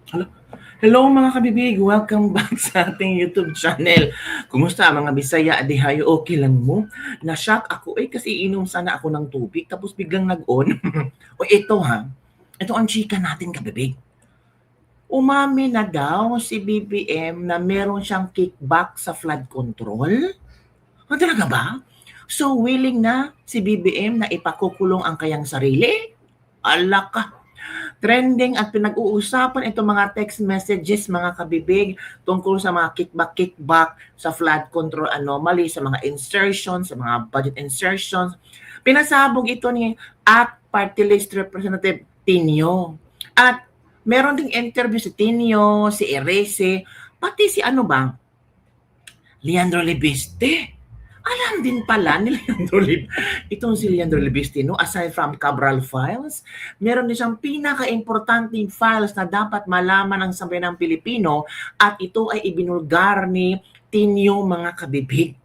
Hello, hello mga kabibig! Welcome back sa ating YouTube channel. Kumusta mga Bisaya? Adihayo, okay lang mo? Na-shock ako kasi inom sana ako ng tubig tapos biglang nag-on. O ito ha, ito ang chika natin kabibig. Umami na daw si BBM na meron siyang kickback sa flood control. Talaga ba? So willing na si BBM na ipakukulong ang kayang sarili? Alaka! Trending at pinag-uusapan itong mga text messages, mga kabibig, tungkol sa mga kickback sa flood control anomaly, sa mga insertions, sa mga budget insertions. Pinasabog ito ni at Party List Representative Tinio. At meron ding interview si Tinio, si Erese, pati si ano ba, Leandro Lebiste. Alam din pala ni Leandro itong si Leandro Lebiste, no? Aside from Cabral Files, meron din siyang pinaka-importanting files na dapat malaman ng sambayanang Pilipino at ito ay ibinulgar ni Tinio mga kabibig.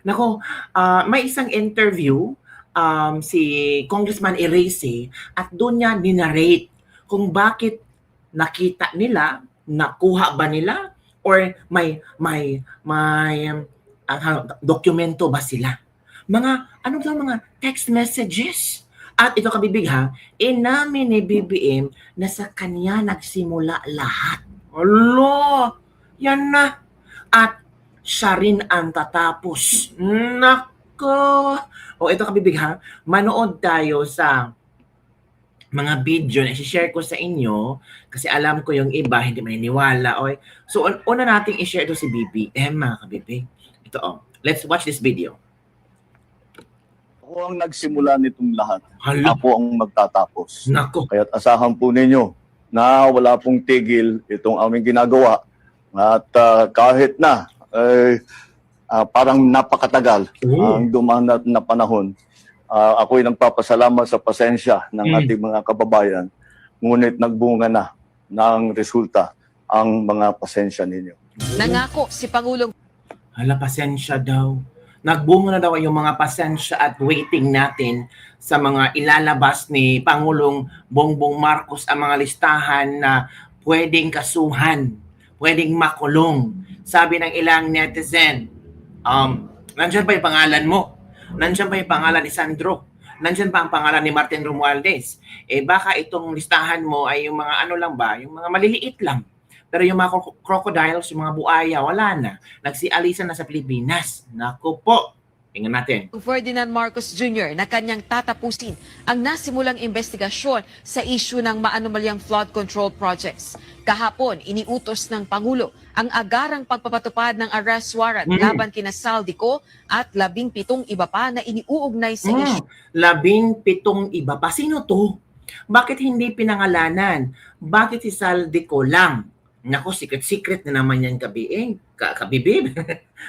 Nako, may isang interview si Congressman Erese at doon niya ninarrate kung bakit nakita nila, nakuha ba nila, or may dokumento ba sila? Ano ba mga text messages? At ito kabibig ha, inamin ni BBM na sa kanya nagsimula lahat. Alo, yan na. At siya rin ang tatapos. Nako. O ito kabibig ha, manood tayo sa mga video na i-share ko sa inyo kasi alam ko yung iba hindi maniniwala. Okay? So, una nating i-share ito si BBM, mga kabibig. Ito, let's watch this video. Ako ang nagsimula nitong lahat. Hala. Ako ang magtatapos. Nako. Kaya't asahan po ninyo na wala pong tigil itong aming ginagawa. At kahit na parang napakatagal ang dumaan na panahon, ako'y nagpapasalamat sa pasensya ng ating mga kababayan. Ngunit nagbunga na ng resulta ang mga pasensya ninyo. Nangako si Pangulong. Hala, pasensya daw. Nagbunga na daw yung mga pasensya at waiting natin sa mga ilalabas ni Pangulong Bongbong Marcos ang mga listahan na pwedeng kasuhan, pwedeng makulong. Sabi ng ilang netizen, nandyan ba yung pangalan mo? Nandyan ba yung pangalan ni Sandro? Nandyan ba ang pangalan ni Martin Romualdez? Baka itong listahan mo ay yung mga ano lang ba, yung mga maliliit lang. Pero yung mga crocodiles, yung mga buaya, wala na. Nagsialisan na sa Pilipinas. Naku po. Tingnan natin. Ferdinand Marcos Jr. na kanyang tatapusin ang nasimulang investigasyon sa issue ng maanomalyang flood control projects. Kahapon, iniutos ng Pangulo ang agarang pagpapatupad ng arrest warrant laban kina Saldico at 17 iba pa na iniuugnay sa issue. 17 iba pa. Sino to? Bakit hindi pinangalanan? Bakit si Saldico lang? Nako, secret na naman yan kabibib.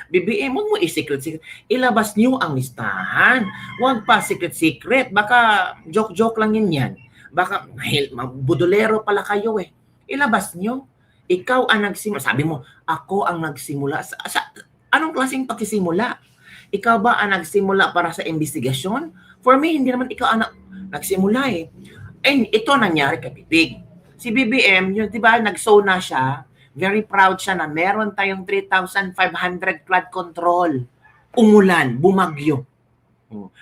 BBM, huwag mo i-secret. Ilabas niyo ang listahan. Huwag pa secret. Baka joke lang yan. Baka budolero pala kayo Ilabas niyo. Ikaw ang nagsimula. Sabi mo, ako ang nagsimula. Anong klaseng pagsisimula? Ikaw ba ang nagsimula para sa investigasyon? For me, hindi naman ikaw ang nagsimula And ito nangyari kabibig. Si BBM, yun, di ba, nag-show na siya, very proud siya na meron tayong 3,500 flood control. Umulan, bumagyo.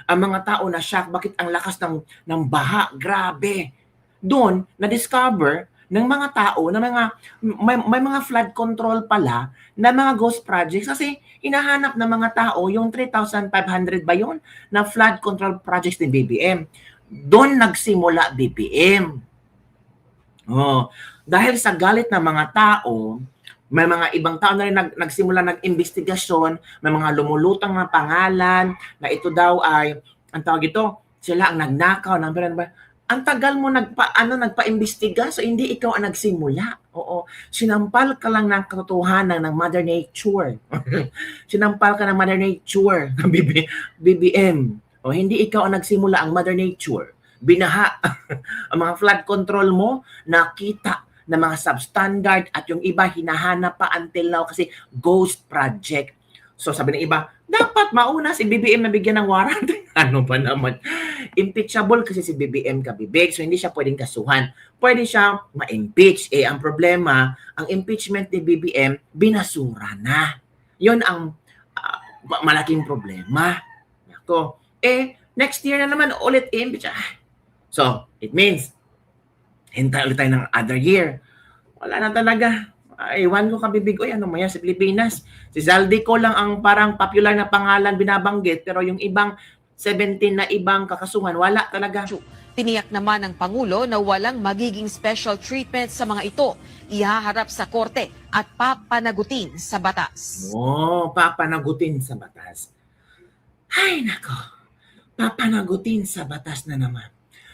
Ang mga tao na shock, bakit ang lakas ng baha? Grabe. Doon, na-discover ng mga tao na may mga flood control pala na mga ghost projects kasi hinahanap ng mga tao yung 3,500 ba yun na flood control projects ni BBM. Doon nagsimula BBM. Dahil sa galit ng mga tao, may mga ibang tao na rin nagsimula ng investigasyon, may mga lumulutang na pangalan na ito daw ay, ang tawag ito, sila ang nagnakaw ng pera. Ang tagal mo nagpa-imbestiga, so hindi ikaw ang nagsimula. Oo, sinampal ka lang ng katotohanan ng Mother Nature. Sinampal ka ng Mother Nature, ng BBM. O hindi ikaw ang nagsimula, ang Mother Nature. Binaha ang mga flood control mo, nakita na mga substandard at yung iba hinahanap pa until now kasi ghost project. So sabi ng iba, dapat mauna si BBM na bigyan ng warrant. Ano ba naman? Impeachable kasi si BBM kabibig, so hindi siya pwedeng kasuhan. Pwede siya ma-impeach. Ang problema, ang impeachment ni BBM, binasura na. Yun ang malaking problema. Ako, next year na naman ulit impeach. So, it means, hintay ulit tayo ng other year. Wala na talaga. Iwan ko kabibig, ano mo yan sa Pilipinas? Si Zaldico lang ang parang popular na pangalan binabanggit, pero yung ibang 17 na ibang kakasuhan, wala talaga. Tiniyak naman ng Pangulo na walang magiging special treatment sa mga ito. Ihaharap sa korte at papanagutin sa batas. Papanagutin sa batas. Ay, nako. Papanagutin sa batas na naman.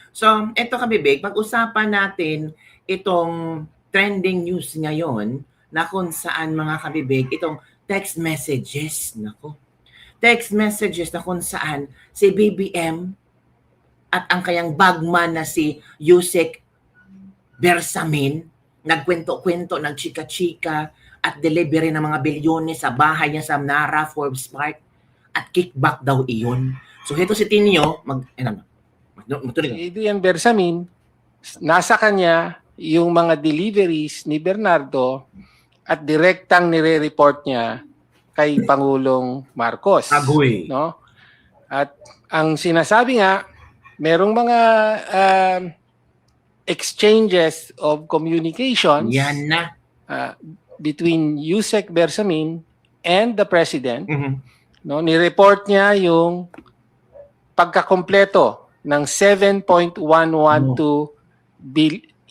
So, eto kabibig, pag-usapan natin itong trending news ngayon na kung saan mga kabibig, itong text messages, nako. Text messages na kung saan si BBM at ang kayang bagman na si Yusek Bersamin nagkwento-kwento, nagchika-chika at delivery ng mga bilyones sa bahay niya sa Nara Forbes Park at kickback daw iyon. So ito si Tinio, Adrian Bersamin, nasa kanya yung mga deliveries ni Bernardo at direktang nire-report niya kay Pangulong Marcos. Agoy. No? At ang sinasabi nga, merong mga exchanges of communications Yan na. between Yusek Bersamin and the President. Mhm. No, ni-report niya yung pagkakompleto ng 7.112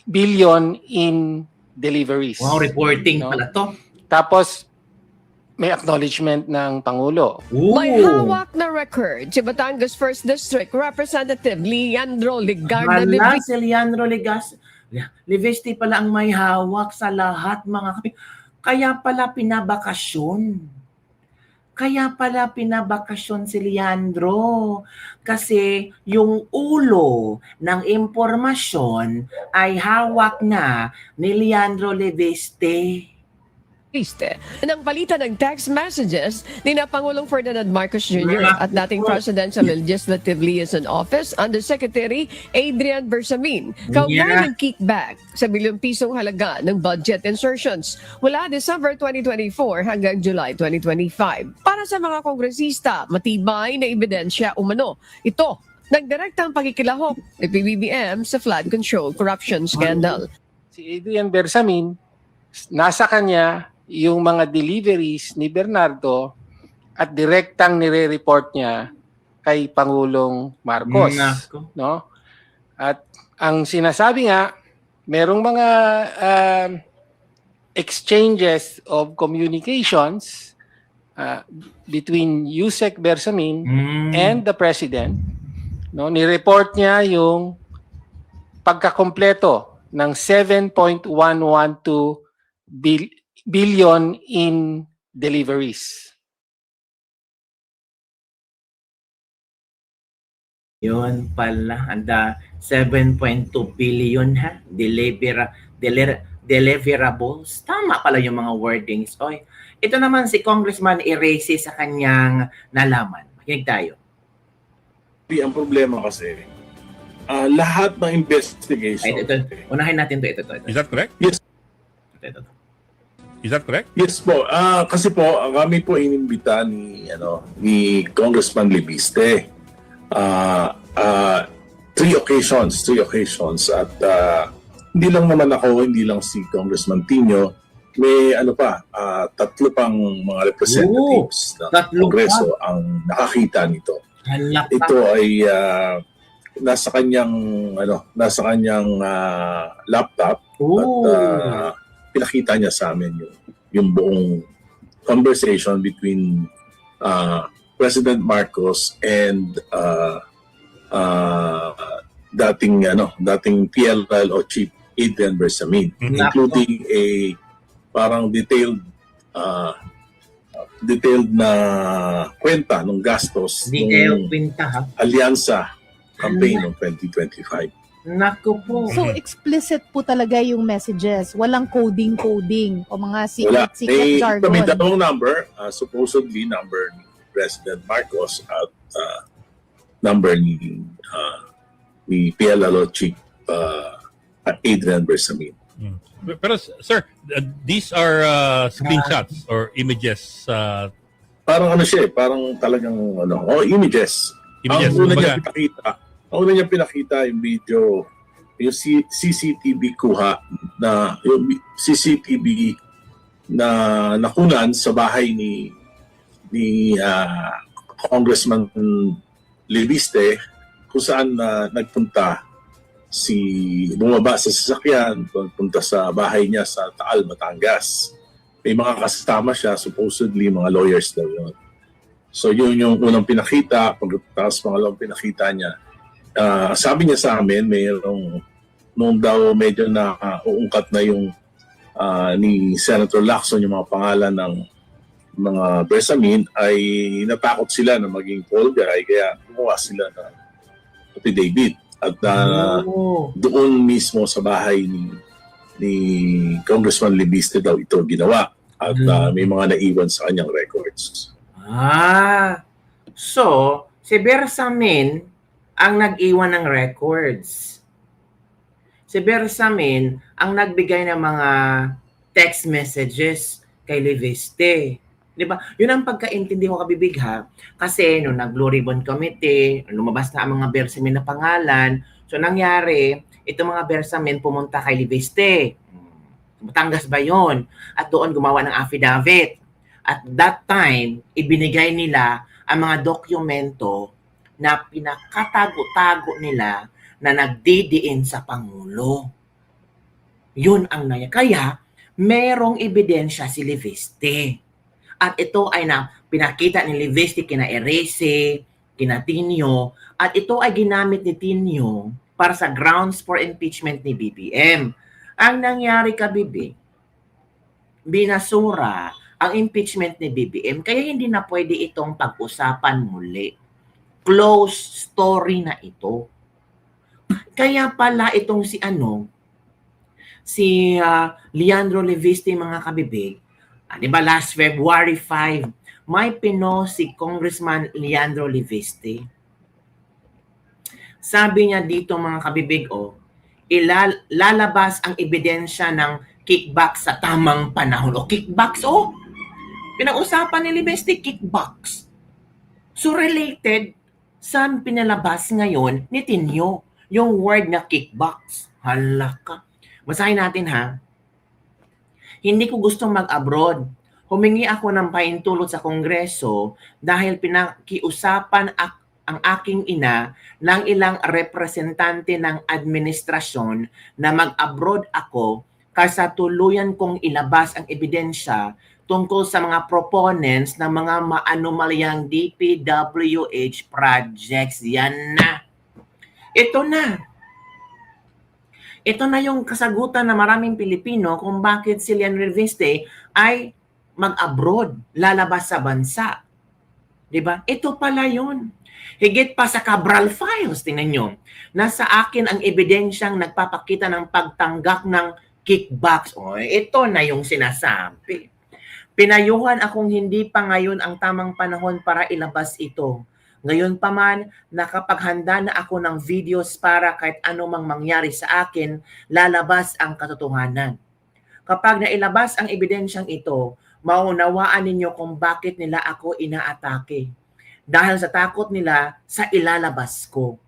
billion in deliveries. Wow, reporting No? pala to. Tapos may acknowledgement ng Pangulo. May hawak na record si Batangas 1st District Representative Leandro Ligarda Hala, si Leandro Livesti pala ang may hawak sa lahat mga kapatid. Kaya pala pinabakasyon si Leandro. Kasi yung ulo ng impormasyon ay hawak na ni Leandro Livesti. ng palitan ng text messages ni na Pangulong Ferdinand Marcos Jr. at dating Presidential Legislative Liaison Office Undersecretary Adrian Bersamin. Kaugnay ng kickback sa bilyong pisong halaga ng budget insertions mula December 2024 hanggang July 2025. Para sa mga kongresista, matibay na ebidensya umano. Ito nagdirektang pagkikilahok ni PBBM sa flood control corruption scandal. Si Adrian Bersamin, nasa kanya yung mga deliveries ni Bernardo at direktang nire-report niya kay Pangulong Marcos. Nako. No? At ang sinasabi nga, merong mga exchanges of communications between Yusek Bersamin and the President. No? Ni-report niya yung pagkakompleto ng 7.112 billion in deliveries. Yun pala, anda 7.2 billion ha, deliverables. Tama pala yung mga wordings. Oy, ito naman si Congressman Eracy sa kanyang nalaman. Makinig tayo. Ang problema kasi, lahat ng investigation. Ay, ito. Unahin natin to. Ito. Is that correct? Yes. Ito. Is that correct? Yes po. Kasi po, kami po inimbita ni Congressman Libiste. Three occasions at hindi lang naman ako, hindi lang si Congressman Tino, may tatlo pang mga representatives ng Kongreso ang nakakita nito. Halak pa. Ito ay nasa kanyang laptop at pinakita niya sa amin yung buong conversation between President Marcos and dating PLL o Chief Adrian Bersamin, including a parang detailed na kwenta ng gastos ng Pinta ha. Alyansa campaign ng 2025. Naku po. So explicit po talaga yung messages. Walang coding o mga Wala. secret May jargon. dalawang number, supposedly number ni President Marcos at number ni PLLO Chief Adrian Bersamin. Pero sir, these are screenshots or images. Parang ano siya, parang talagang images. Images. Ang una niya pinakita yung video, yung CCTV kuha na yung CCTV na nakunan sa bahay ni Congressman Leviste, kung saan nagpunta bumaba sa sasakyan, punta sa bahay niya sa Taal, Batangas. May mga kasama siya, supposedly mga lawyers daw yun. So yun yung unang pinakita, pagkatapos pangalawang pinakita niya. Sabi niya sa amin, nung daw medyo na uungkat na yung ni Senator Lacson yung mga pangalan ng mga Bersamin, ay natakot sila na maging fall guy, kaya gumawa sila ng affidavit. At doon mismo sa bahay ni Congressman Libiste daw ito ginawa. At may mga naiwan sa kanyang records. So, si Bersamin ang nag-iwan ng records. Si Bersamin ang nagbigay ng mga text messages kay Leviste. Di ba? Yun ang pagkaintindi ko, kabibig, ha? Kasi nung nag-Blue Ribbon Committee, lumabas na ang mga Bersamin na pangalan. So nangyari, itong mga Bersamin pumunta kay Leviste. Batangas ba yun? At doon gumawa ng affidavit. At that time, ibinigay nila ang mga dokumento na pinakatago-tago nila na nagdidiin sa Pangulo. Yun ang kaya merong ebidensya si Leviste. At ito ay pinakita ni Leviste kina Erese, kina Tinio, at ito ay ginamit ni Tinio para sa grounds for impeachment ni BBM. Ang nangyari, kabibig, binasura ang impeachment ni BBM, kaya hindi na pwede itong pag-usapan muli. Close story na ito. Kaya pala itong si Leandro Leviste, mga kabibig, di ba last February 5, may pino si Congressman Leandro Leviste. Sabi niya dito, mga kabibig, ilalabas ang ebidensya ng kickback sa tamang panahon. Kickbacks, pinag-usapan ni Leviste, kickbacks. So related sa pinalabas ngayon ni Tinio, yung word na kickbacks. Hala ka. Basahin natin, ha. Hindi ko gustong mag-abroad. Humingi ako ng pahintulot sa Kongreso dahil pinakiusapan ang aking ina ng ilang representante ng administrasyon na mag-abroad ako kaysa tuluyan kong ilabas ang ebidensya tungkol sa mga proponents ng mga maanomalyang DPWH projects. Yan na. Ito na. Ito na yung kasagutan ng maraming Pilipino kung bakit si Leandro Leviste ay mag-abroad, lalabas sa bansa. Diba? Ito pala yun. Higit pa sa Cabral Files, tingnan nyo. Nasa akin ang ebidensyang nagpapakita ng pagtanggak ng kickbacks. Ito na yung sinasabi. Pinayuhan akong hindi pa ngayon ang tamang panahon para ilabas ito. Ngayon pa man, nakapaghanda na ako ng videos para kahit anumang mangyari sa akin, lalabas ang katotohanan. Kapag nailabas ang ebidensyang ito, maunawaan ninyo kung bakit nila ako inaatake. Dahil sa takot nila sa ilalabas ko.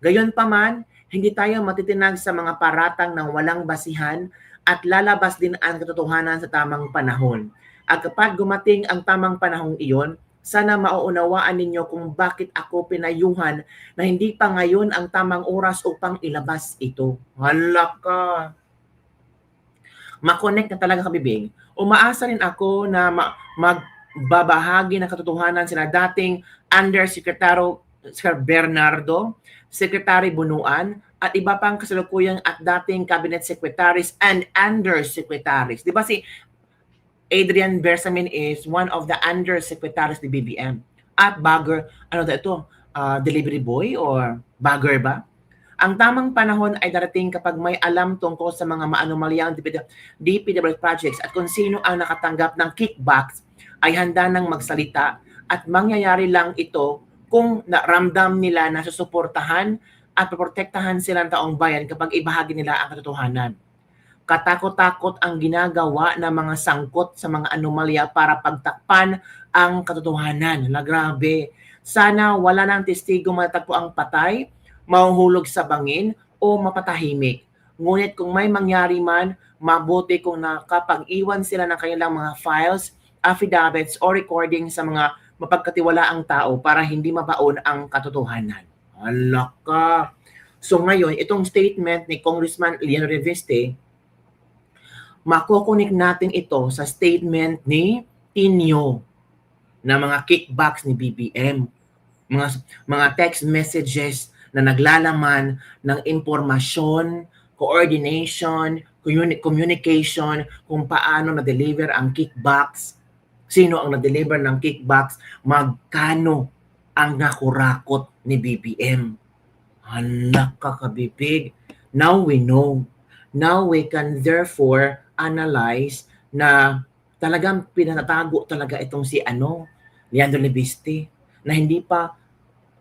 Gayon pa man, hindi tayo matitinag sa mga paratang ng walang basihan at lalabas din ang katotohanan sa tamang panahon. At kapag gumating ang tamang panahong iyon, sana mauunawaan ninyo kung bakit ako pinayuhan na hindi pa ngayon ang tamang oras upang ilabas ito. Hala ka. Makonect na talaga, kabibig. Umaasa rin ako na magbabahagi ng katotohanan sila dating Undersecretary Sir Bernardo, Secretary Bunuan, at iba pang kasalukuyang at dating cabinet secretaries and undersecretaries. Di ba si Adrian Bersamin is one of the undersecretaries ni BBM. At bagger, delivery boy or bagger ba? Ang tamang panahon ay darating kapag may alam tungkol sa mga maanumalyang DPWH projects at kung sino ang nakatanggap ng kickbacks ay handa nang magsalita at mangyayari lang ito kung naramdam nila na susuportahan at protektahan sila ng taong bayan kapag ibahagi nila ang katotohanan. Katakot-takot ang ginagawa ng mga sangkot sa mga anomalya para pagtakpan ang katotohanan. Grabe. Sana wala ng testigo matatagpo ang patay, mahuhulog sa bangin o mapatahimik. Ngunit kung may mangyari man, mabuti kung nakapag-iwan sila ng kanilang mga files, affidavits o recording sa mga mapagkatiwalaang tao para hindi mabaon ang katotohanan. Alaka. So ngayon, itong statement ni Congressman Leon Reviste, makukunik natin ito sa statement ni Tinio na mga kickbacks ni BBM. Mga text messages na naglalaman ng impormasyon, coordination, communication, kung paano na-deliver ang kickbacks, sino ang na-deliver ng kickbacks, magkano ang nakurakot ni BBM. Anak ka kabibig. Now we know. Now we can therefore analyze na talagang pinatago talaga itong si Leandro Reviste, na hindi pa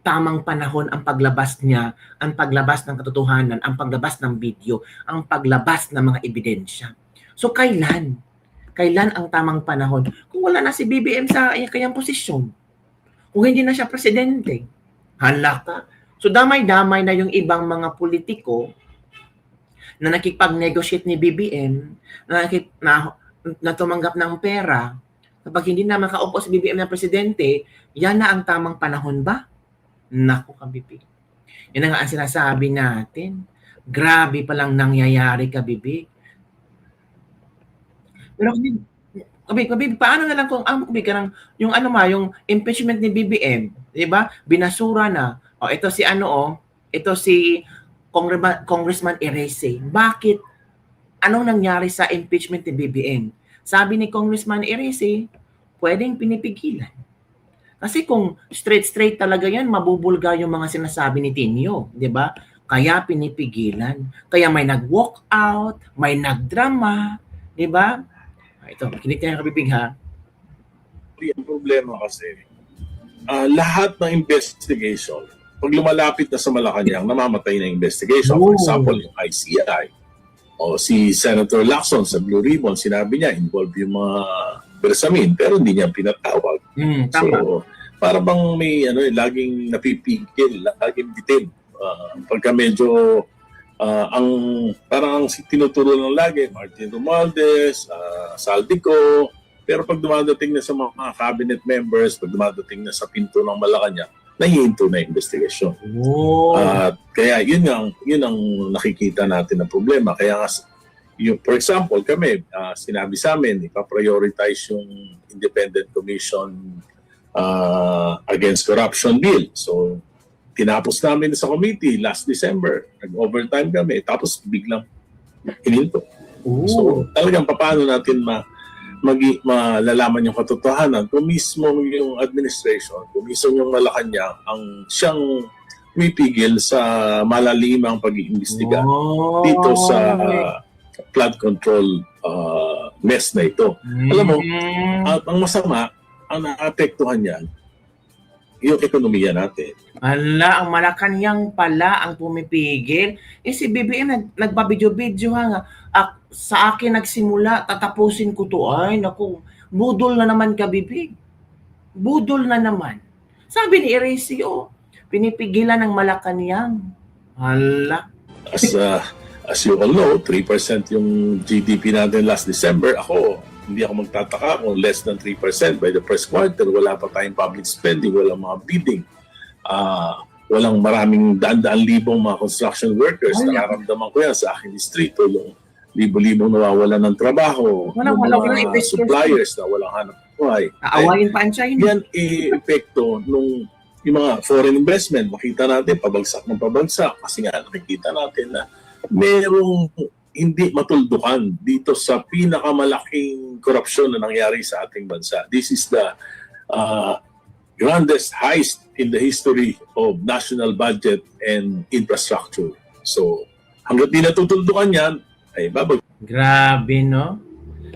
tamang panahon ang paglabas niya, ang paglabas ng katotohanan, ang paglabas ng video, ang paglabas ng mga ebidensya. So kailan? Kailan ang tamang panahon? Kung wala na si BBM sa kanyang posisyon, kung hindi na siya presidente, hala ka. So damay-damay na yung ibang mga politiko na nakipag-negotiate ni BBM, na tumanggap ng pera. Kapag hindi na makaupo si BBM na presidente, yan na ang tamang panahon ba? Naku, kabibig. Yan ang sinasabi natin. Grabe palang nangyayari, kabibig. Pero kabibig, paano na lang kung yung yung impeachment ni BBM, di ba? Binasura na. O ito si ito si Congressman Erese. Bakit? Anong nangyari sa impeachment ni BBM? Sabi ni Congressman Erese, pwedeng pinipigilan. Kasi kung straight talaga yan, mabubulga yung mga sinasabi ni Tinio, di ba? Kaya pinipigilan. Kaya may nag-walk out, may nagdrama, di ba? Ito, kinig tayo kabibig ha. Ang problema kasi, lahat ng investigation, pag lumalapit na sa Malacanang, namamatay na investigation. For example, yung ICI. O si Senator Lacson sa Blue Ribbon, sinabi niya, involved yung mga Bersamin, pero hindi niya pinatawag. So, para bang may laging napipigil, laging bitin. Pagka medyo parang tinuturo lang lagi, Martin Romualdez, Saldico, pero pag dumadating na sa mga cabinet members, pag dumadating na sa pinto ng Malacanang, nahihinto na investigasyon. Kaya yun ang nakikita natin na problema. Kaya nga, for example, kami, sinabi sa amin, ipaprioritize yung Independent Commission Against Corruption Bill. So, tinapos namin sa committee last December. Nag-overtime kami. Tapos biglang hininto. So, talagang paano natin malalaman yung katotohanan kung mismo yung administration, kung mismo yung Malacanang ang siyang pumipigil sa malalimang pag-iimbestiga dito sa flood control mess na ito. Alam mo, ang masama, ang naapektuhan yan, yung ekonomiya natin. Ala, ang Malacanang pala ang pumipigil. Si BBM nagbabidyo-bidyo nga. Sa akin nagsimula, tatapusin ko to. Ay, naku, budol na naman kabibig. Budol na naman. Sabi ni Erese, pinipigilan ng Malacanang. Hala. As you all know, 3% yung GDP natin last December. Hindi ako magtataka kung less than 3% by the first quarter. Wala pa tayong public spending, walang mga bidding. Walang maraming daan-daan libong mga construction workers. Nakaramdaman ko yan sa aking distrito. Yung libo-libong nawawalan ng trabaho. Walang mga suppliers na walang hanap buhay. Aawayin pa ang China. Yan epekto nung yung mga foreign investment. Makita natin, pabagsak ng pabagsak. Kasi nga, nakikita natin na merong hindi matuldukan dito sa pinakamalaking korupsyon na nangyari sa ating bansa. This is the grandest heist in the history of national budget and infrastructure. So, hanggat di natutuldukan yan, ay babag. Grabe, no?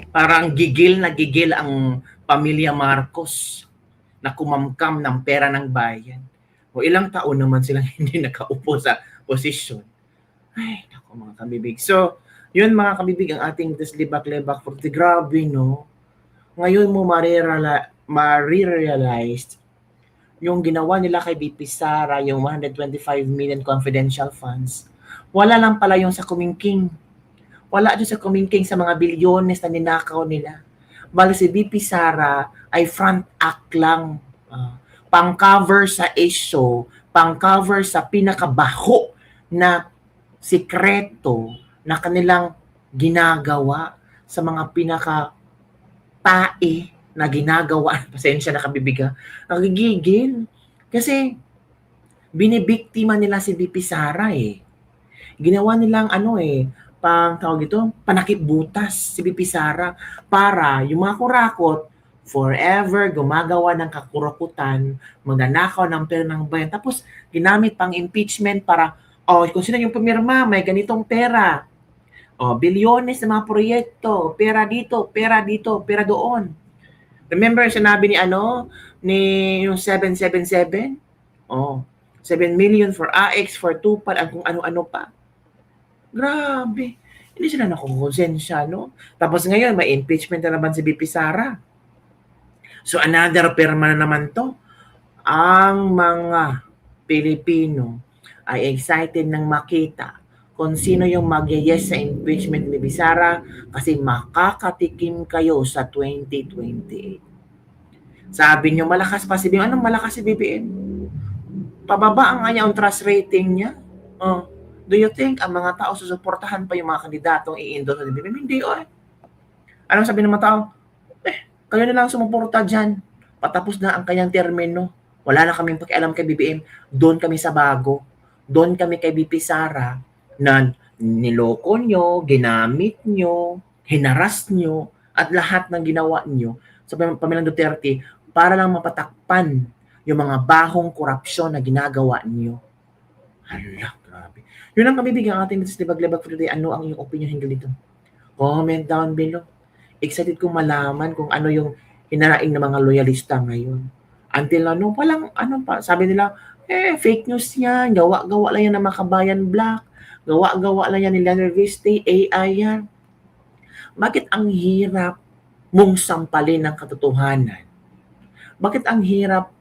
Parang gigil na gigil ang pamilya Marcos na kumamkam ng pera ng bayan. O ilang taon naman silang hindi nakaupo sa posisyon. Ay, naku mga kabibig. So, yun mga kabibig ang ating Deslibak-Lebak 40. Grabe, no? Ngayon mo marirealize yung ginawa nila kay BP Sara, yung 125 million confidential funds. Wala lang pala yung sa Kumingking. Wala dyan sa Kumingking sa mga bilyones na ninakaw nila. Bali si BP Sara ay front act lang. Pang-cover sa issue, pang-cover sa pinakabaho na sikreto na kanilang ginagawa sa mga pinaka-tae na ginagawa. Pasensya na kabibiga. Nagigigil. Kasi binibiktima nila si BP Sara eh. Ginawa nilang panakip butas si BP Sara para yung mga kurakot forever gumagawa ng kakurakutan, magnanakaw ng pera ng bayan. Tapos ginamit pang impeachment para, kung sino yung pumirma, may ganitong pera. Bilyones na mga proyekto, pera dito, pera doon. Remember sinabi ni yung 777? 7 million for AX, for Tupad, ang kung ano-ano pa. Grabe. Hindi sila nakukonsensya, no? Tapos ngayon, may impeachment na naman si BP Sara. So another perma na naman to. Ang mga Pilipino ay excited nang makita kung sino yung mag-yes sa impeachment ni Sara kasi makakatikim kayo sa 2028. Sabi nyo, malakas pa si BBM. Anong malakas si BBM? Pababa ang kanya ang trust rating niya. Do you think ang mga tao susuportahan pa yung mga kandidatong i-endorse sa BBM? Hindi, Anong sabi ng mga tao? Kayo na lang sumuporta dyan. Patapos na ang kanyang termino. Wala na kaming pakialam kay BBM. Doon kami sa bago. Doon kami kay BP Sara na niloko nyo, ginamit nyo, hinaras nyo, at lahat ng ginawa nyo sa pamilyang Duterte para lang mapatakpan yung mga bahong korupsyon na ginagawa nyo. Hala, grabe. Yun ang kabibigyan ating Deslibak-Lebak for today. Ano ang iyong opinion hinggil dito? Comment down below. Excited kong malaman kung ano yung hinaraing ng mga loyalista ngayon. Until walang sabi nila, fake news yan, gawa-gawa lang yan ng Makabayan Black, gawa-gawa lang yan ni Leonard Viste, AI yan. Bakit ang hirap mong sampalin ng katotohanan? Bakit ang hirap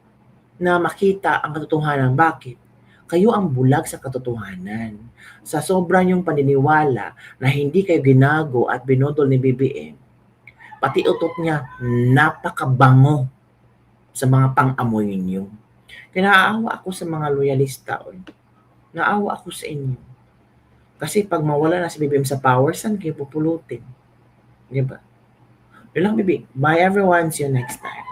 na makita ang katotohanan? Bakit? Kayo ang bulag sa katotohanan. Sa sobrang yung paniniwala na hindi kayo ginago at binodol ni BBM, pati utot niya, napakabango sa mga pang-amoy ninyo. Kaya naawa ako sa mga loyalista. Naawa ako sa inyo. Kasi pag mawala na si BBM sa power, saan kayo pupulutin? Diba? Yun lang, baby. Bye everyone. See you next time.